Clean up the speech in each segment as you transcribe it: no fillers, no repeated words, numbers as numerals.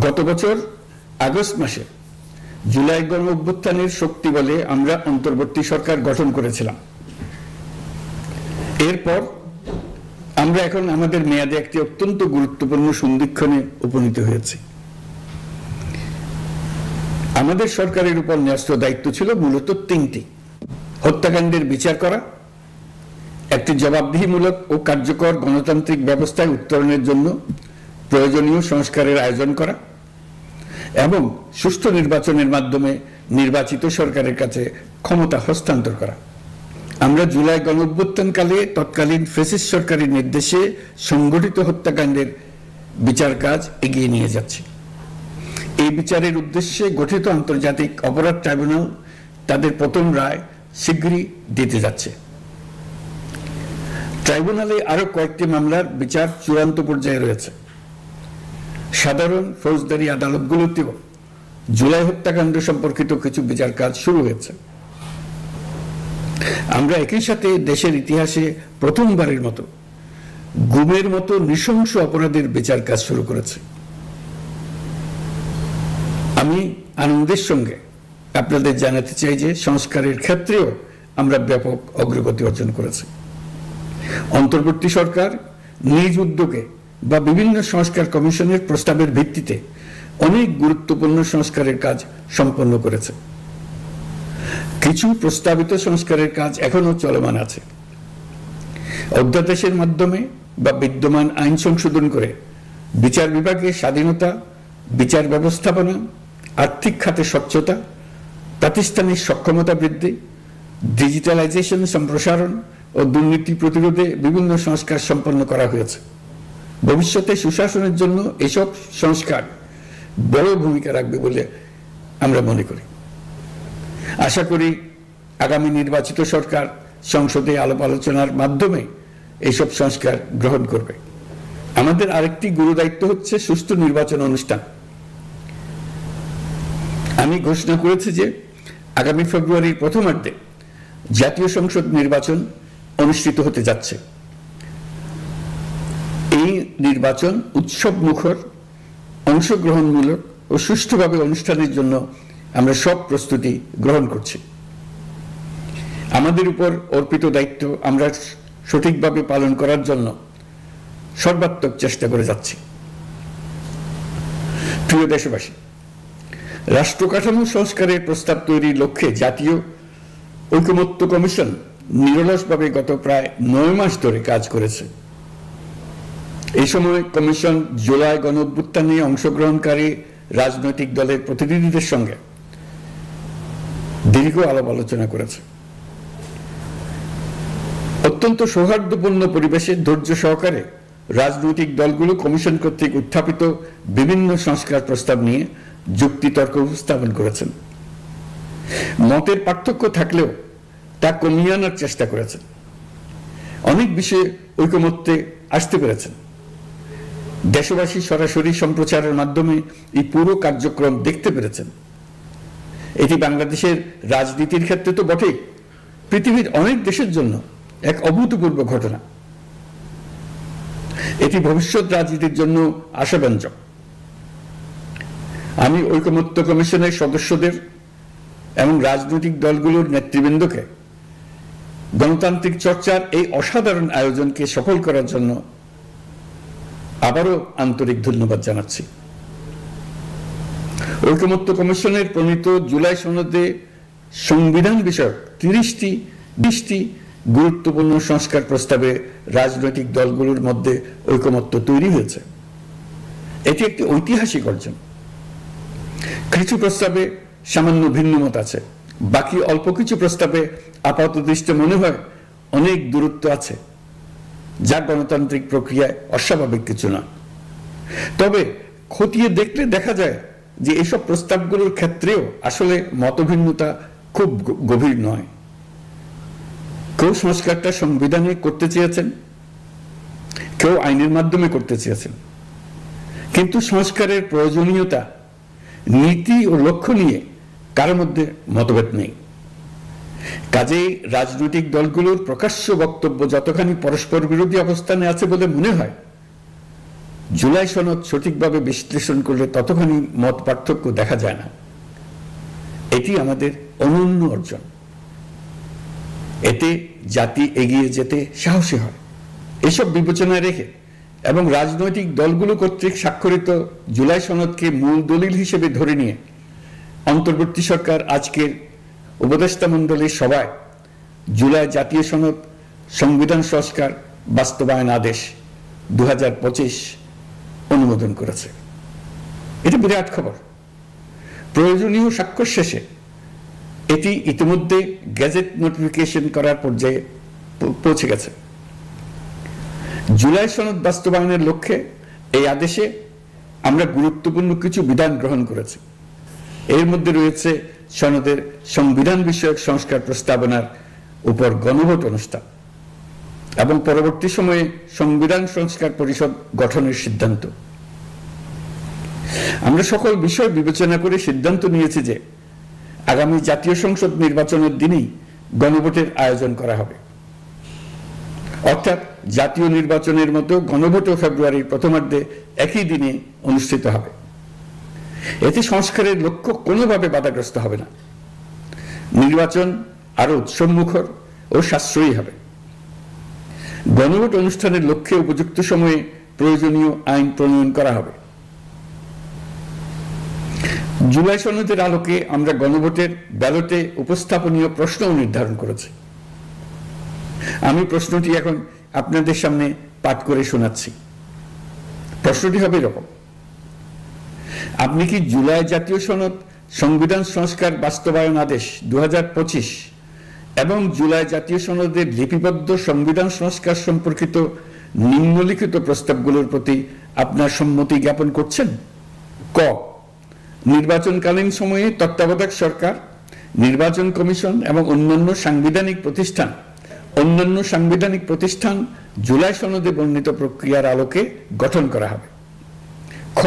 গত বছর আগস্ট মাসে জুলাই গণ অভ্যুত্থানের শক্তি বলে আমরা অন্তর্বর্তী সরকার গঠন করেছিলাম। এরপর আমরা এখন আমাদের মেয়াদে একটি অত্যন্ত গুরুত্বপূর্ণ সন্ধিক্ষণে উপনীত হয়েছি। আমাদের সরকারের উপর ন্যস্ত দায়িত্ব ছিল মূলত তিনটি: হত্যাকাণ্ডের বিচার করা, একটি জবাবদিহিমূলক ও কার্যকর গণতান্ত্রিক ব্যবস্থায় উত্তরণের জন্য প্রয়োজনীয় সংস্কারের আয়োজন করা এবং সুষ্ঠু নির্বাচনের মাধ্যমে নির্বাচিত সরকারের কাছে ক্ষমতা হস্তান্তর করা। আমরা জুলাই গণঅভ্যুত্থানকালে তৎকালীন ফ্যাসিস্ট সরকারের নির্দেশে সংগঠিত হত্যাকাণ্ডের বিচার কাজ এগিয়ে নিয়ে যাচ্ছে। এই বিচারের উদ্দেশ্যে গঠিত আন্তর্জাতিক অপরাধ ট্রাইব্যুনাল তাদের প্রথম রায় শীঘ্রই দিতে যাচ্ছে। ট্রাইব্যুনালে আরো কয়েকটি মামলার বিচার চূড়ান্ত পর্যায়ে রয়েছে। সাধারণ ফৌজদারি আদালতগুলোতেও জুলাই হত্যাকাণ্ড সম্পর্কিত কিছু বিচার কাজ শুরু হয়েছে। আমরা একই সাথে দেশের ইতিহাসে প্রথমবারের মতো গুমের মতো নৃশংস অপরাধের বিচার কাজ শুরু করেছি। আমি আনন্দের সঙ্গে আপনাদের জানাতে চাই যে সংস্কারের ক্ষেত্রেও আমরা ব্যাপক অগ্রগতি অর্জন করেছি। অন্তর্বর্তী সরকার নিজ উদ্যোগে বা বিভিন্ন সংস্কার কমিশনের প্রস্তাবের ভিত্তিতে অনেক গুরুত্বপূর্ণ সংস্কারের কাজ সম্পন্ন করেছে। কিছু প্রস্তাবিত সংস্কারের কাজ এখনো চলমান আছে। অধ্যাদেশের মাধ্যমে বা বিদ্যমান আইন সংশোধন করে বিচার বিভাগের স্বাধীনতা, বিচার ব্যবস্থাপনা, আর্থিক খাতে স্বচ্ছতা, প্রাতিষ্ঠানিক সক্ষমতা বৃদ্ধি, ডিজিটালাইজেশন সম্প্রসারণ ও দুর্নীতি প্রতিরোধে বিভিন্ন সংস্কার সম্পন্ন করা হয়েছে। ভবিষ্যতে সুশাসনের জন্য এসব সংস্কার বড় ভূমিকা রাখবে বলে আমরা মনে করি। আশা করি আগামী নির্বাচিত সরকার সংসদে আলাপ আলোচনার মাধ্যমে এইসব সংস্কার গ্রহণ করবে। আমাদের আরেকটি গুরু দায়িত্ব হচ্ছে সুষ্ঠু নির্বাচন অনুষ্ঠান। আমি ঘোষণা করেছি যে আগামী ফেব্রুয়ারির প্রথমার্ধে জাতীয় সংসদ নির্বাচন অনুষ্ঠিত হতে যাচ্ছে। এই নির্বাচন উৎসব মুখর, অংশগ্রহণমূলক ও সুষ্ঠুভাবে অনুষ্ঠানের জন্য আমরা সব প্রস্তুতি গ্রহণ করছি। আমাদের উপর অর্পিত দায়িত্ব আমরা সঠিকভাবে পালন করার জন্য সর্বাত্মক চেষ্টা করে যাচ্ছি। প্রিয় দেশবাসী, রাষ্ট্র কাঠামো সংস্কারের প্রস্তাব তৈরির লক্ষ্যে জাতীয় ঐকমত্য কমিশন নিরলসভাবে গত প্রায় 9 মাস ধরে কাজ করেছে। এই সময় কমিশন জুলাই গণঅভ্যুত্থানে অংশগ্রহণকারী রাজনৈতিক দলের প্রতিনিধিদের সঙ্গে দীর্ঘ আলাপ আলোচনা করেছে। অত্যন্ত সৌহার্দ্যপূর্ণ পরিবেশে ধৈর্য সহকারে রাজনৈতিক দলগুলো কমিশন কর্তৃক উত্থাপিত বিভিন্ন সংস্কার প্রস্তাব নিয়ে যুক্তিতর্ক উপস্থাপন করেছেন। মতের পার্থক্য থাকলেও তা কমিয়ে আনার চেষ্টা করেছেন। অনেক বিষয়ে ঐকমত্যে আসতে পেরেছেন। দেশবাসী সরাসরি সম্প্রচারের মাধ্যমে এই পুরো কার্যক্রম দেখতে পেরেছেন। এটি বাংলাদেশের রাজনীতির ক্ষেত্রে তো বটেই, পৃথিবীর অনেক দেশের জন্য এক অভূতপূর্ব ঘটনা। এটি ভবিষ্যৎ রাজনীতির জন্য আশাব্যঞ্জক। আমি ঐকমত্য কমিশনের সদস্যদের এবং রাজনৈতিক দলগুলোর নেতৃবৃন্দকে গণতান্ত্রিক চর্চার এই অসাধারণ আয়োজনকে সফল করার জন্য আবারও আন্তরিক ধন্যবাদ জানাচ্ছি। ঐকমত্য কমিশনের প্রণীত জুলাই সনদে সংবিধান বিষয়ক 30টি গুরুত্বপূর্ণ সংস্কার প্রস্তাবে রাজনৈতিক দলগুলোর মধ্যে ঐকমত্য তৈরি হয়েছে। এটি একটি ঐতিহাসিক অর্জন। কিছু প্রস্তাবে সামান্য ভিন্নমত আছে, বাকি অল্প কিছু প্রস্তাবে আপাতদৃষ্টে মনে হয় অনেক দূরত্ব আছে, যা গণতান্ত্রিক প্রক্রিয়ায় অস্বাভাবিক কিছু না। তবে খতিয়ে দেখলে দেখা যায় যে এসব প্রস্তাবগুলোর ক্ষেত্রেও আসলে মতভিন্নতা খুব গভীর নয়। কেউ সংস্কারটা সংবিধানে করতে চেয়েছেন, কেউ আইনের মাধ্যমে করতে চেয়েছেন, কিন্তু সংস্কারের প্রয়োজনীয়তা, নীতি ও লক্ষ্য নিয়ে কারোর মধ্যে মতভেদ নেই। কাজেই রাজনৈতিক দলগুলোর প্রকাশ্য বক্তব্য যতখানি পরস্পর বিরোধী অবস্থানে আছে বলে মনে হয়, জুলাই সনদ সঠিকভাবে বিশ্লেষণ করলে ততখানি মত পার্থক্য দেখা যায় না। এটি আমাদের অনন্য অর্জন। এতে জাতি এগিয়ে যেতে সাহসী হয়। এসব বিবেচনায় রেখে এবং রাজনৈতিক দলগুলো কর্তৃক স্বাক্ষরিত জুলাই সনদকে মূল দলিল হিসেবে ধরে নিয়ে অন্তর্বর্তী সরকার আজকের উপদেষ্টা মণ্ডলীর সভায় জুলাই জাতীয় সনদ সংবিধান সংস্কার বাস্তবায়ন আদেশ 2025 অনুমোদন করেছে। এটা বিরাট খবর। প্রয়োজনীয় স্বাক্ষর শেষে এটি ইতিমধ্যে গেজেট নোটিফিকেশন করার পর্যায়ে পৌঁছে গেছে। জুলাই সনদ বাস্তবায়নের লক্ষ্যে এই আদেশে আমরা গুরুত্বপূর্ণ কিছু বিধান গ্রহণ করেছি। এর মধ্যে রয়েছে সনদের সংবিধান বিষয়ক সংস্কার প্রস্তাবনার উপর গণভোট অনুষ্ঠান এবং পরবর্তী সময়ে সংবিধান সংস্কার পরিষদ গঠনের সিদ্ধান্ত। আমরা সকল বিষয় বিবেচনা করে সিদ্ধান্ত নিয়েছি যে আগামী জাতীয় সংসদ নির্বাচনের দিনেই গণভোটের আয়োজন করা হবে, অর্থাৎ জাতীয় নির্বাচনের মতো গণভোটও ফেব্রুয়ারির প্রথমার্ধে একই দিনে অনুষ্ঠিত হবে। এতে সংস্কারের লক্ষ্য কোনোভাবে বাধাগ্রস্ত হবে না। নির্বাচন আরো উৎসবমুখর ও সাশ্রয়ী হবে। গণভোট অনুষ্ঠানের লক্ষ্যে উপযুক্ত সময়ে প্রয়োজনীয় আইন প্রণয়ন করা হবে। জুলাই সনদের আলোকে আমরা গণভোটের ব্যালটে উপস্থাপনীয় প্রশ্নও নির্ধারণ করেছি। আমি প্রশ্নটি এখন আপনাদের সামনে পাঠ করে শোনাচ্ছি। প্রশ্নটি হবে এরকম: আপনি কি জুলাই জাতীয় সনদ সংবিধান সংস্কার বাস্তবায়ন আদেশ 2025 এবং জুলাই জাতীয় সনদের লিপিবদ্ধ সংবিধান সংস্কার সম্পর্কিত নিম্নলিখিত প্রস্তাবগুলোর প্রতি আপনার সম্মতি জ্ঞাপন করছেন? ক, নির্বাচনকালীন সময়ে তত্ত্বাবধায়ক সরকার, নির্বাচন কমিশন এবং অন্যান্য সাংবিধানিক প্রতিষ্ঠান জুলাই সনদে বর্ণিত প্রক্রিয়ার আলোকে গঠন করা হবে। খ,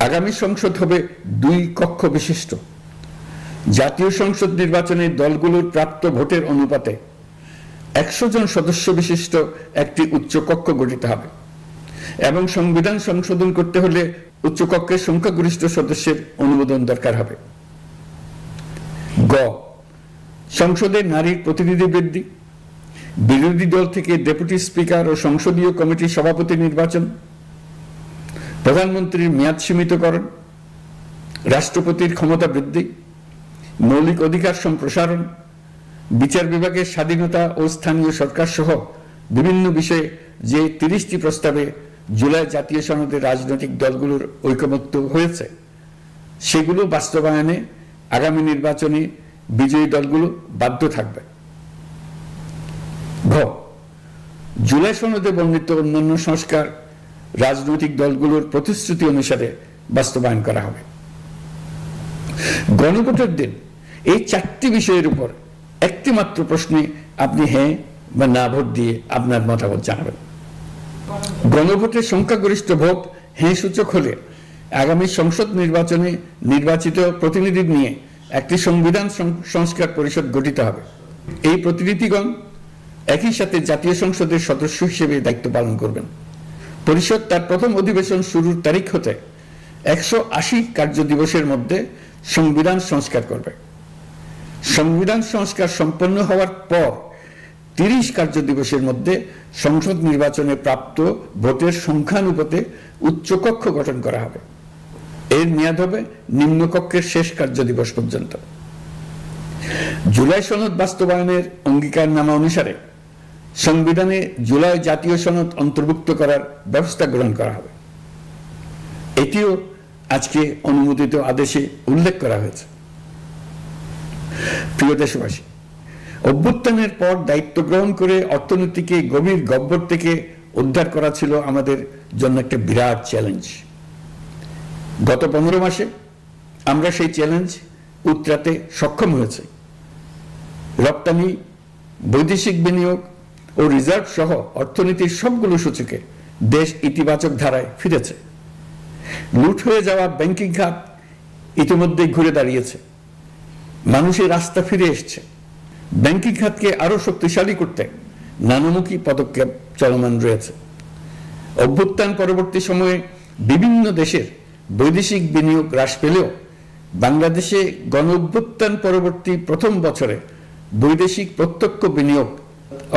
আগামী সংসদ হবে 2 কক্ষ বিশিষ্ট। জাতীয় সংসদ নির্বাচনে দলগুলোর প্রাপ্ত ভোটের অনুপাতে 100 জন সদস্য বিশিষ্ট একটি উচ্চকক্ষ গঠিত হবে এবং সংবিধান সংশোধন করতে হলে উচ্চকক্ষের সংখ্যাগরিষ্ঠ সদস্যের অনুমোদন দরকার হবে। গ, সংসদে নারীর প্রতিনিধি বৃদ্ধি, বিরোধী দল থেকে ডেপুটি স্পিকার ও সংসদীয় কমিটির সভাপতি নির্বাচন, প্রধানমন্ত্রীর মেয়াদ সীমিতকরণ, রাষ্ট্রপতির ক্ষমতা বৃদ্ধি, মৌলিক অধিকার সম্প্রসারণ, বিচার বিভাগের স্বাধীনতা ও স্থানীয় সরকার সহ বিভিন্ন বিষয়ে যে 30টি প্রস্তাবে জুলাই জাতীয় সনদের রাজনৈতিক দলগুলোর ঐকমত্য হয়েছে সেগুলো বাস্তবায়নে আগামী নির্বাচনে বিজয়ী দলগুলো বাধ্য থাকবে। ঘ, জুলাই সনদে বর্ণিত অন্যান্য সংস্কার রাজনৈতিক দলগুলোর প্রতিশ্রুতি অনুসারে বাস্তবায়ন করা হবে। গণভোটের দিন এই 4টি বিষয়ের উপর একটি মাত্র প্রশ্নে আপনি হ্যাঁ বা না ভোট দিয়ে আপনার মতামত জানাবেন। গণভোটের সংখ্যাগরিষ্ঠ ভোট হ্যাঁ সূচক হলে আগামী সংসদ নির্বাচনে নির্বাচিত প্রতিনিধি নিয়ে একটি সংবিধান সংস্কার পরিষদ গঠিত হবে। এই প্রতিনিধিগণ একই সাথে জাতীয় সংসদের সদস্য হিসেবে দায়িত্ব পালন করবেন। পরিষদ তার প্রথম অধিবেশন শুরুর তারিখ হতে 180 কার্য দিবসের মধ্যে সংবিধান সংস্কার করবে। সংবিধান সংস্কার সম্পন্ন হওয়ার পর 30 কার্য দিবসের মধ্যে সংসদ নির্বাচনে প্রাপ্ত ভোটের সংখ্যানুপাতে উচ্চকক্ষ গঠন করা হবে। এর মেয়াদ হবে নিম্নকক্ষের শেষ কার্য দিবস পর্যন্ত। জুলাই সনদ বাস্তবায়নের অঙ্গীকারনামা অনুসারে সংবিধানে জুলাই জাতীয় সনদ অন্তর্ভুক্ত করার ব্যবস্থা গ্রহণ করা হবে। এটিও আজকে অনুমোদিত আদেশে উল্লেখ করা হয়েছে। প্রিয় দেশবাসী, অভ্যুত্থানের পর দায়িত্ব গ্রহণ করে অর্থনীতিকে গভীর গহ্বর থেকে উদ্ধার করা ছিল আমাদের জন্য একটা বিরাট চ্যালেঞ্জ। গত 15 মাসে আমরা সেই চ্যালেঞ্জ উতরাতে সক্ষম হয়েছে। রপ্তানি, বৈদেশিক বিনিয়োগ ও রিজার্ভ সহ অর্থনীতির সবগুলো সূচকে দেশ ইতিবাচক ধারায় ফিরেছে। লুট হয়ে যাওয়া ব্যাংকিং খাত ইতিমধ্যেই ঘুরে দাঁড়িয়েছে। মানুষের আস্থা ফিরে এসছে। ব্যাংকিং খাতকে আরো শক্তিশালী করতে নানামুখী পদক্ষেপ চলমান রয়েছে। অভ্যুত্থান পরবর্তী সময়ে বিভিন্ন দেশের বৈদেশিক বিনিয়োগ হ্রাস পেলেও বাংলাদেশে গণ অভ্যুত্থান পরবর্তী প্রথম বছরে বৈদেশিক প্রত্যক্ষ বিনিয়োগ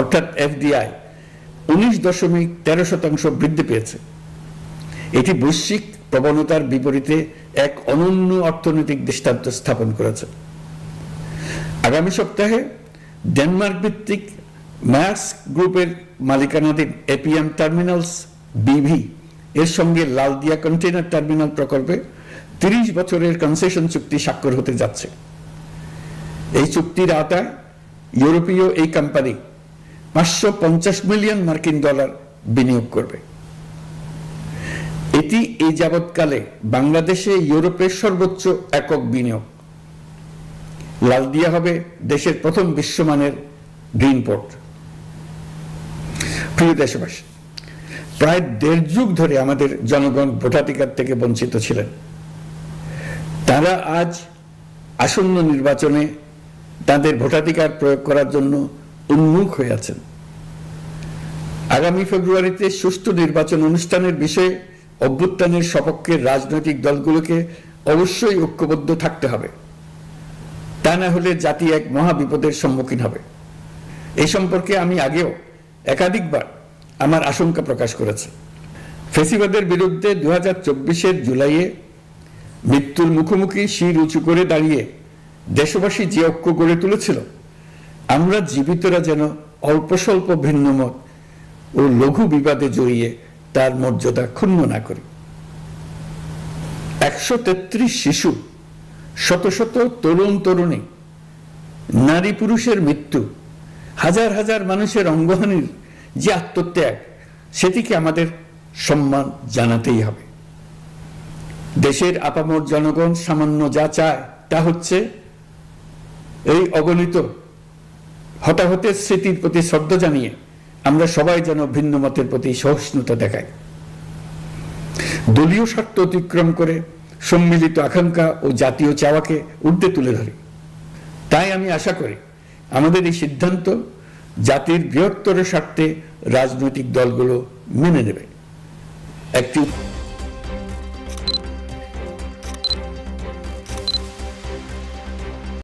অর্থাৎ এফডিআই 19.13% বৃদ্ধি পেয়েছে। এটি বৈশ্বিক প্রবণতার বিপরীতে এক অনন্য অর্থনৈতিক দৃষ্টান্ত স্থাপন করেছে। আগামী সপ্তাহে ডেনমার্ক ভিত্তিক মায়ার্স গ্রুপের মালিকানাধীন এপিএম টার্মিনালস বিভি এর সঙ্গে লালদিয়া কন্টেইনার টার্মিনাল প্রকল্পে 30 বছরের কনসেশন চুক্তি স্বাক্ষর হতে যাচ্ছে। এই চুক্তির আওতায় ইউরোপীয় এই কোম্পানি 550 মিলিয়ন মার্কিন ডলার বিনিয়োগ করবে। এটি এই যাবৎকালে বাংলাদেশে ইউরোপের সর্বোচ্চ একক বিনিয়োগ। লালদিয়া হবে দেশের প্রথম বিশ্বমানের গ্রিন পোর্ট। প্রিয় দেশবাসী, প্রায় 1.5 যুগ ধরে আমাদের জনগণ ভোটাধিকার থেকে বঞ্চিত ছিলেন। তারা আজ আসন্ন নির্বাচনে তাদের ভোটাধিকার প্রয়োগ করার জন্য উন্মুখ হয়ে আছেন। আগামী ফেব্রুয়ারিতে সুষ্ঠু নির্বাচন অনুষ্ঠানের বিষয়ে অভ্যুত্থানের সপক্ষের রাজনৈতিক দলগুলোকে অবশ্যই ঐক্যবদ্ধ থাকতে হবে। তা না হলে জাতি এক মহা বিপদের সম্মুখীন হবে। এই সম্পর্কে আমি আগেও একাধিকবার আমার আশঙ্কা প্রকাশ করেছি। ফ্যাসিবাদের বিরুদ্ধে 2024-এর জুলাইয়ে মৃত্যুর মুখোমুখি শির উঁচু করে দাঁড়িয়ে দেশবাসী যে ঐক্য গড়ে তুলেছিল, আমরা জীবিতরা যেন অল্প স্বল্প ভিন্নমত ও লঘু বিবাদে জড়িয়ে তার মর্যাদা ক্ষুণ্ণ না করি। 133 শিশু, শত শত তরুণ তরুণী, নারী পুরুষের মৃত্যু, হাজার হাজার মানুষের অঙ্গহানির যে আত্মত্যাগ, সেটিকে আমাদের সম্মান জানাতেই হবে। দেশের আপামর জনগণ সামান্য যা চায় তা হচ্ছে এই অগণিত হতাহতের স্মৃতির প্রতি শ্রদ্ধা জানিয়ে আমরা সবাই যেন ভিন্ন মতের প্রতি সহিষ্ণুতা দেখাই, দলীয় স্বার্থ অতিক্রম করে সম্মিলিত আকাঙ্ক্ষা ও জাতীয় চাওয়াকে ঊর্ধ্বে তুলে ধরি। তাই আমি আশা করি আমাদের এই সিদ্ধান্ত জাতির বৃহত্তর স্বার্থে রাজনৈতিক দলগুলো মেনে নেবে। একটি